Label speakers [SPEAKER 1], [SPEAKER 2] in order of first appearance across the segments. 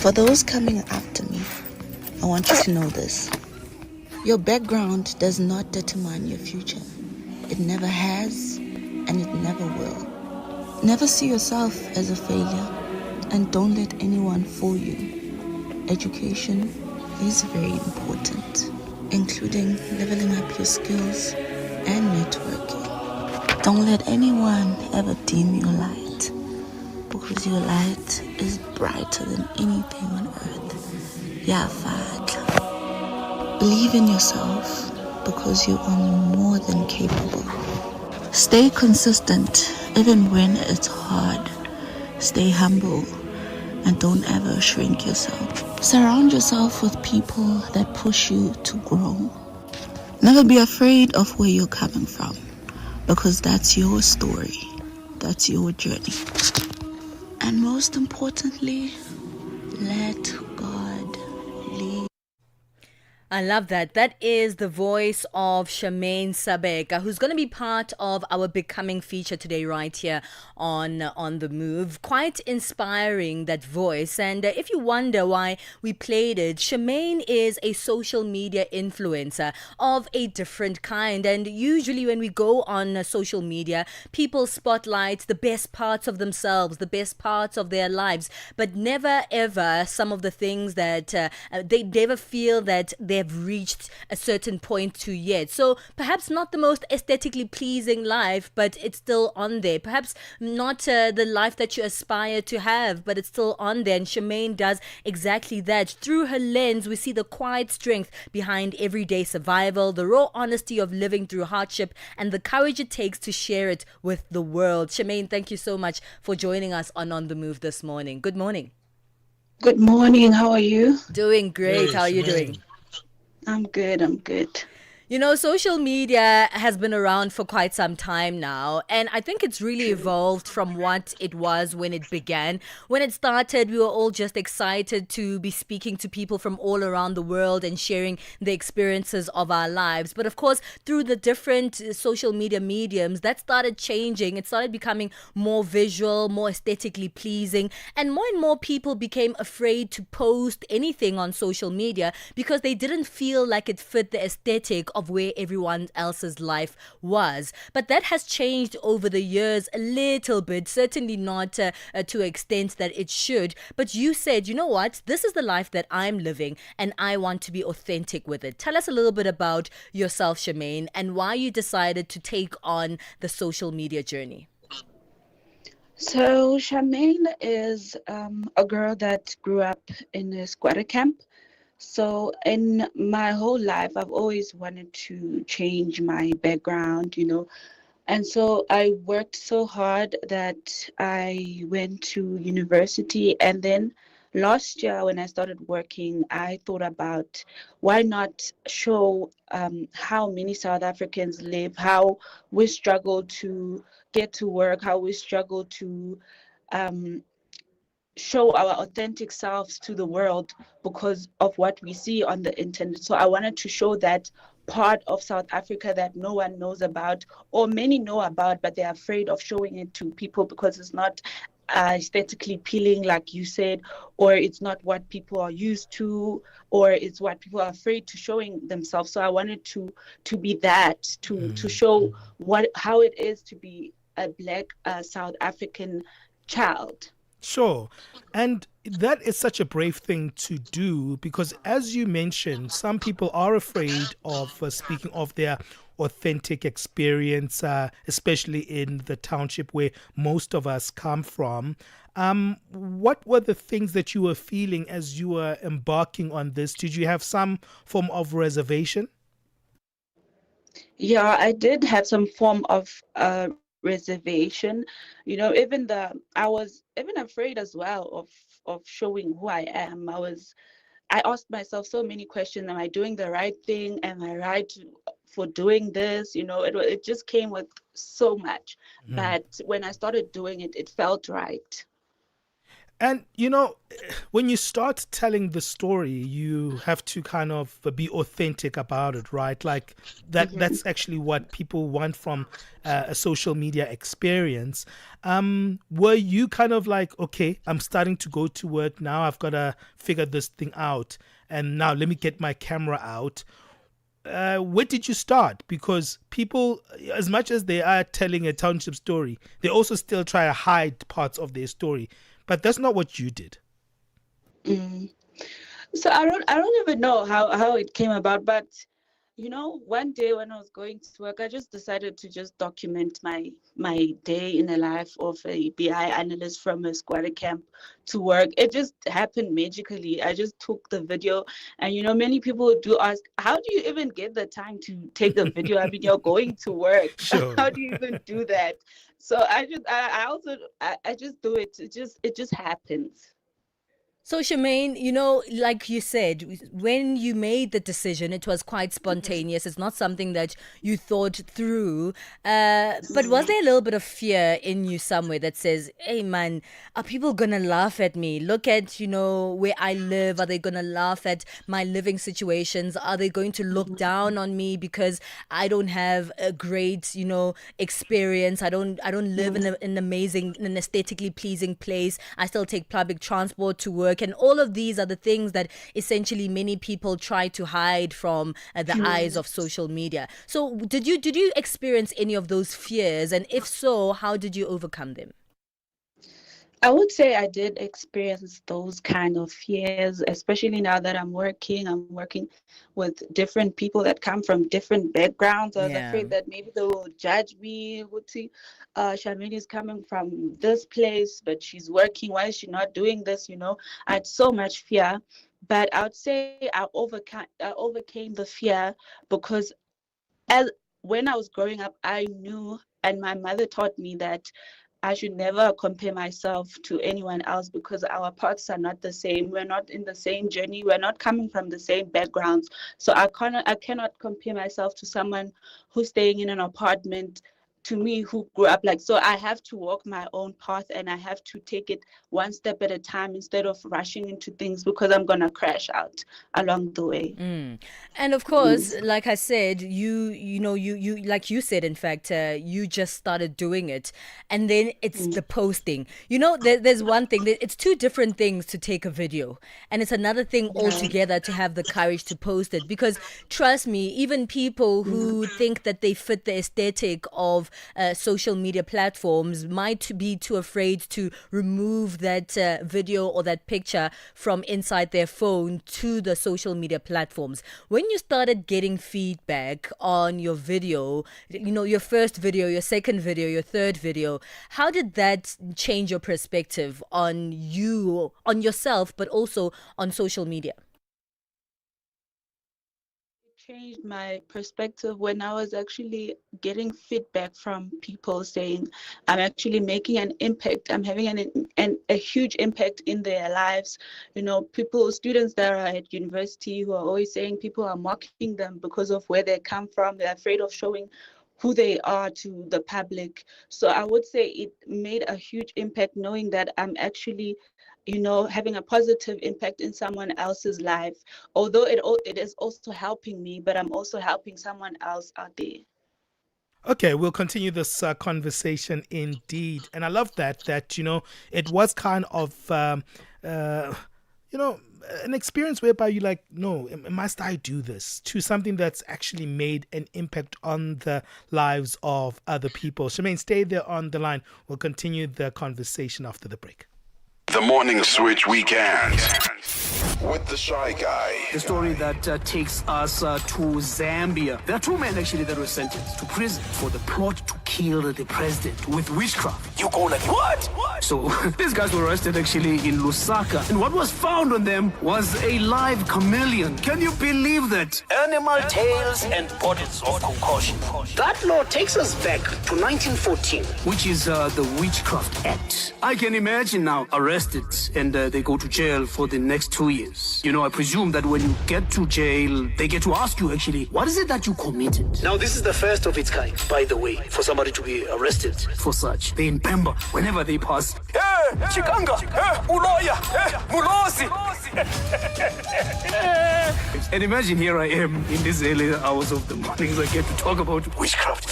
[SPEAKER 1] For those coming after me, I want you to know this. Your background does not determine your future. It never has, and it never will. Never see yourself as a failure, and don't let anyone fool you. Education is very important, including leveling up your skills and networking. Don't let anyone ever dim your light, because your light is brighter than anything on earth. Yeah, Father. Believe in yourself, because you are more than capable. Stay consistent even when it's hard. Stay humble and don't ever shrink yourself. Surround yourself with people that push you to grow. Never be afraid of where you're coming from, because that's your story. That's your journey. And most importantly, let God lead.
[SPEAKER 2] I love that. That is the voice of Shamein Sabeka, who's going to be part of our Becoming feature today, right here on the Move. Quite inspiring, that voice. And if you wonder why we played it, Shamein is a social media influencer of a different kind. And usually, when we go on social media, people spotlight the best parts of themselves, the best parts of their lives, but never ever some of the things that they never feel that they've reached a certain point to yet. So perhaps not the most aesthetically pleasing life, but it's still on there. Perhaps not the life that you aspire to have, but it's still on there. And Shamein does exactly that. Through her lens, we see the quiet strength behind everyday survival, the raw honesty of living through hardship, and the courage it takes to share it with the world. Shamein, thank you so much for joining us on The Move this morning. Good morning.
[SPEAKER 1] Good morning, how are you?
[SPEAKER 2] Doing great.
[SPEAKER 3] Hey,
[SPEAKER 2] How are you doing?
[SPEAKER 3] Shamein.
[SPEAKER 1] I'm good.
[SPEAKER 2] You know, social media has been around for quite some time now, and I think it's really
[SPEAKER 1] True.
[SPEAKER 2] evolved from what it was when it began. When it started, we were all just excited to be speaking to people from all around the world and sharing the experiences of our lives. But of course, through the different social media mediums, that started changing. It started becoming more visual, more aesthetically pleasing, and more people became afraid to post anything on social media because they didn't feel like it fit the aesthetic of where everyone else's life was. But that has changed over the years a little bit, certainly not to an extent that it should. But you said, you know what, this is the life that I'm living and I want to be authentic with it. Tell us a little bit about yourself, Shamein, and why you decided to take on the social media journey.
[SPEAKER 1] So, Charmaine is a girl that grew up in a squatter camp. So, in my whole life, I've always wanted to change my background. And so I worked so hard that I went to university. And then last year, when I started working, I thought about why not show how many South Africans live, how we struggle to get to work, how we struggle to um, show our authentic selves to the world because of what we see on the internet. So I wanted to show that part of South Africa that no one knows about, or many know about, but they're afraid of showing it to people because it's not aesthetically appealing, like you said, or it's not what people are used to, or it's what people are afraid to showing themselves. So I wanted to be that, to show what how it is to be a Black South African child.
[SPEAKER 3] Sure. And that is such a brave thing to do because, as you mentioned, some people are afraid of speaking of their authentic experience, especially in the township where most of us come from. What were the things that you were feeling as you were embarking on this? Did you have some form of reservation?
[SPEAKER 1] Yeah, I did have some form of reservation. I was even afraid as well of showing who I am. I asked myself so many questions. Am I doing the right thing? Am I right for doing this? It just came with so much.
[SPEAKER 3] Mhm.
[SPEAKER 1] But when I started doing it, it felt right.
[SPEAKER 3] And, when you start telling the story, you have to kind of be authentic about it, right? Like that's actually what people want from a social media experience. Were you kind of like, okay, I'm starting to go to work now. I've got to figure this thing out. And now let me get my camera out. Where did you start? Because people, as much as they are telling a township story, they also still try to hide parts of their story. But that's not what you did.
[SPEAKER 4] So I don't even know how it came about, but one day when I was going to work, I just decided to just document my day in the life of a BI analyst from a squatter camp to work. It just happened magically. I just took the video, and many people do ask, how do you even get the time to take a video? I mean, you're going to work.
[SPEAKER 3] Sure.
[SPEAKER 4] How do you even do that? So I just do it. It just happens.
[SPEAKER 2] So, Shamein, like you said, when you made the decision, it was quite spontaneous. It's not something that you thought through. But was there a little bit of fear in you somewhere that says, hey, man, are people going to laugh at me? Look at, where I live. Are they going to laugh at my living situations? Are they going to look down on me because I don't have a great, experience? I don't live in an amazing, an aesthetically pleasing place. I still take public transport to work. And all of these are the things that essentially many people try to hide from the eyes of social media. So did you experience any of those fears? And if so, how did you overcome them?
[SPEAKER 4] I would say I did experience those kind of fears, especially now that I'm working. I'm working with different people that come from different backgrounds. I was afraid that maybe they will judge me. Would see, Shamein is coming from this place, but she's working. Why is she not doing this? I had so much fear, but I would say I overcame the fear because when I was growing up, I knew, and my mother taught me that I should never compare myself to anyone else because our paths are not the same. We're not in the same journey. We're not coming from the same backgrounds. So I cannot compare myself to someone who's staying in an apartment to me who grew up like. So I have to walk my own path, and I have to take it one step at a time instead of rushing into things because I'm going to crash out along the way.
[SPEAKER 2] And of course, like I said, you like you said, in fact, you just started doing it, and then it's the posting. There's one thing, it's two different things to take a video, and it's another thing altogether to have the courage to post it. Because trust me, even people who think that they fit the aesthetic of social media platforms might be too afraid to remove that video or that picture from inside their phone to the social media platforms. When you started getting feedback on your video, your first video, your second video, your third video, how did that change your perspective on you, on yourself, but also on social media?
[SPEAKER 4] Changed my perspective when I was actually getting feedback from people saying I'm actually making an impact. I'm having a huge impact in their lives. Students that are at university who are always saying people are mocking them because of where they come from. They're afraid of showing who they are to the public. So I would say it made a huge impact knowing that I'm actually having a positive impact in someone else's life, although it is also helping me, but I'm also helping someone else out there.
[SPEAKER 3] Okay, we'll continue this conversation indeed. And I love that it was kind of, an experience whereby you're like, no, must I do this? To something that's actually made an impact on the lives of other people. Shamein, stay there on the line. We'll continue the conversation after the break.
[SPEAKER 5] The Morning Switch Weekend with the Shy Guy.
[SPEAKER 6] The story that takes us to Zambia. There are two men actually that were sentenced to prison for the plot to kill the president with witchcraft.
[SPEAKER 5] You go like, what?
[SPEAKER 6] So these guys were arrested actually in Lusaka, and what was found on them was a live chameleon. Can you believe that?
[SPEAKER 7] Animal tails and bottles of concoction. That law takes us back to 1914.
[SPEAKER 6] Which is the Witchcraft Act. I can imagine now arrested and they go to jail for the next 2 years. I presume that when you get to jail, they get to ask you actually, what is it that you committed?
[SPEAKER 7] Now this is the first of its kind, by the way, for somebody to be arrested
[SPEAKER 6] For such. They in Pemba, whenever they pass.
[SPEAKER 5] Hey!
[SPEAKER 7] Chikanga, Uloya, Mulosi. And imagine here I am in these early hours of the mornings. I get to talk about witchcraft.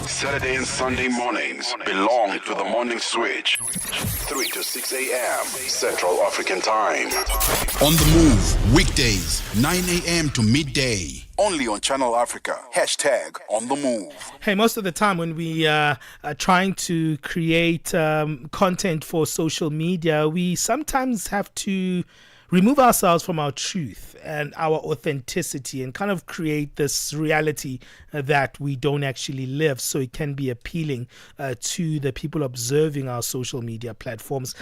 [SPEAKER 5] Saturday and Sunday mornings belong to the Morning Switch. 3 to 6 a.m. Central African Time. On the move, weekdays, 9 a.m. to midday. Only on Channel Africa. Hashtag on the move.
[SPEAKER 3] Hey, most of the time when we are trying to create content for social media, we sometimes have to remove ourselves from our truth and our authenticity and kind of create this reality that we don't actually live, so it can be appealing to the people observing our social media platforms.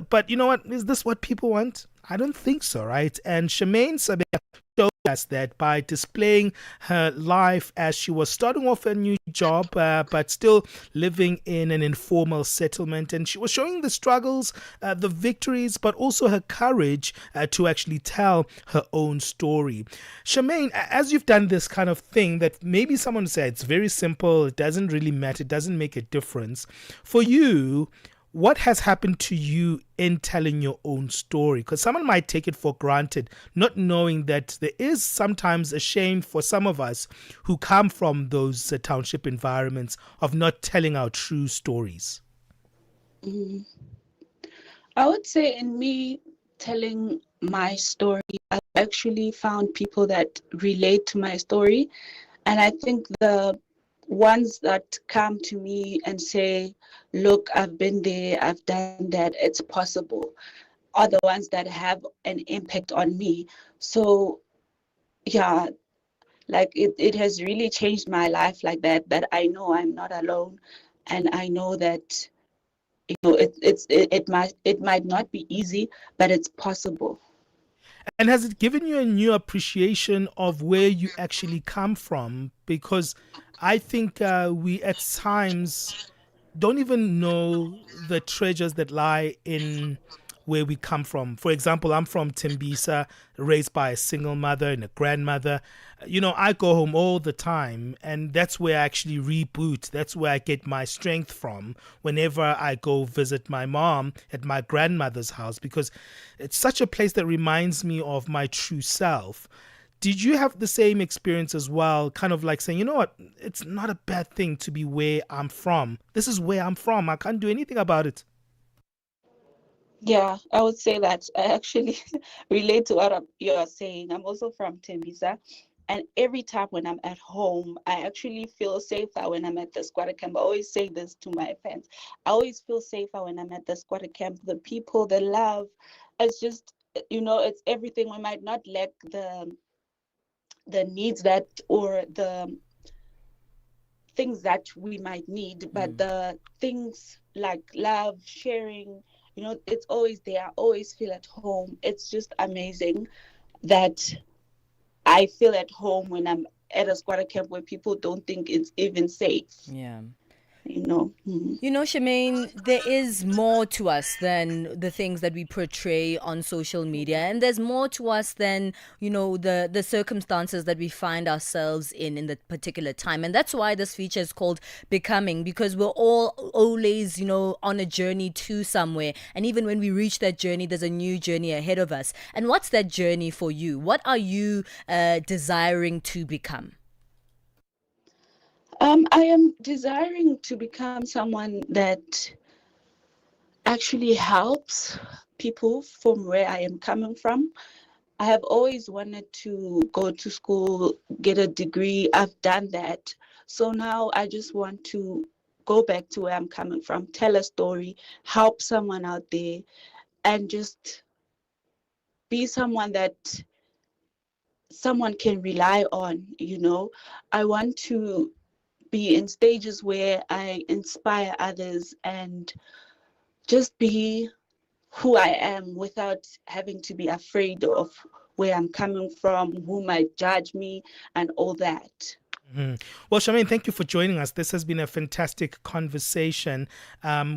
[SPEAKER 3] But you know what? Is this what people want? I don't think so, right? And Shamein Sabeka showed us that by displaying her life as she was starting off a new job, but still living in an informal settlement. And she was showing the struggles, the victories, but also her courage to actually tell her own story. Shamein, as you've done this kind of thing that maybe someone would say it's very simple, it doesn't really matter, it doesn't make a difference. For you, what has happened to you in telling your own story? Because someone might take it for granted, not knowing that there is sometimes a shame for some of us who come from those township environments of not telling our true stories.
[SPEAKER 4] I would say in me telling my story, I've actually found people that relate to my story. And I think the ones that come to me and say, look, I've been there, I've done that, it's possible, are the ones that have an impact on me. So yeah, like it has really changed my life like that I know I'm not alone, and I know that, you know, it might not be easy, but it's possible.
[SPEAKER 3] And has it given you a new appreciation of where you actually come from? Because I think we at times don't even know the treasures that lie in where we come from. For example, I'm from Tembisa, raised by a single mother and a grandmother. You know, I go home all the time, and that's where I actually reboot. That's where I get my strength from whenever I go visit my mom at my grandmother's house, because it's such a place that reminds me of my true self. Did you have the same experience as well? Kind of like saying, you know what, it's not a bad thing to be where I'm from. This is where I'm from. I can't do anything about it.
[SPEAKER 4] Yeah, I would say that I actually relate to what you're saying. I'm also from Tembisa, and every time when I'm at home, I actually feel safer when I'm at the squatter camp. I always say this to my fans. I always feel safer when I'm at the squatter camp. The people, the love, it's just, you know, it's everything. We might not lack the needs that, or the things that we might need, but the things like love, sharing, you know, it's always there. I always feel at home. It's just amazing that I feel at home when I'm at a squatter camp where people don't think it's even safe.
[SPEAKER 2] Yeah.
[SPEAKER 4] You know.
[SPEAKER 2] You know, Shamein, there is more to us than the things that we portray on social media. And there's more to us than, you know, the circumstances that we find ourselves in the particular time. And that's why this feature is called Becoming, because we're all always, you know, on a journey to somewhere. And even when we reach that journey, there's a new journey ahead of us. And what's that journey for you? What are you desiring to become?
[SPEAKER 4] I am desiring to become someone that actually helps people from where I am coming from. I have always wanted to go to school, get a degree. I've done that. So now I just want to go back to where I'm coming from, tell a story, help someone out there, and just be someone that someone can rely on, you know. I want to be in stages where I inspire others and just be who I am without having to be afraid of where I'm coming from, who might judge me, and all that.
[SPEAKER 3] Well, Shamein, thank you for joining us. This has been a fantastic conversation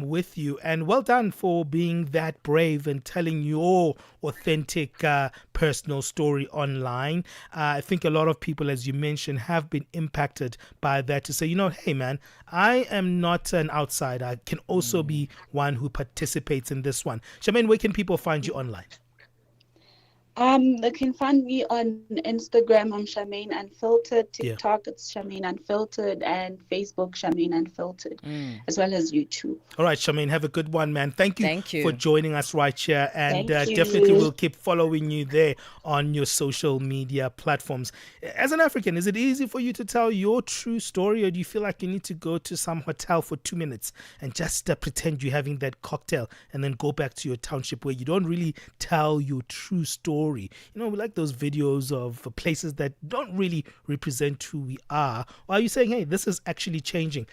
[SPEAKER 3] with you, and well done for being that brave and telling your authentic personal story online. I think a lot of people, as you mentioned, have been impacted by that to say, hey man, I am not an outsider. I can also be one who participates in this one. Shamein, where can people find you online?
[SPEAKER 4] They can find me on Instagram. I'm Shamein Unfiltered. TikTok, it's Shamein Unfiltered, and Facebook, Shamein Unfiltered, as well as YouTube.
[SPEAKER 3] All right, Shamein, have a good one, man. Thank you for joining us right here, and
[SPEAKER 4] Thank you.
[SPEAKER 3] definitely we'll keep following you there on your social media platforms. As an African, is it easy for you to tell your true story, or do you feel like you need to go to some hotel for 2 minutes and just pretend you're having that cocktail and then go back to your township where you don't really tell your true story? We like those videos of places that don't really represent who we are. Or are you saying, hey, this is actually changing?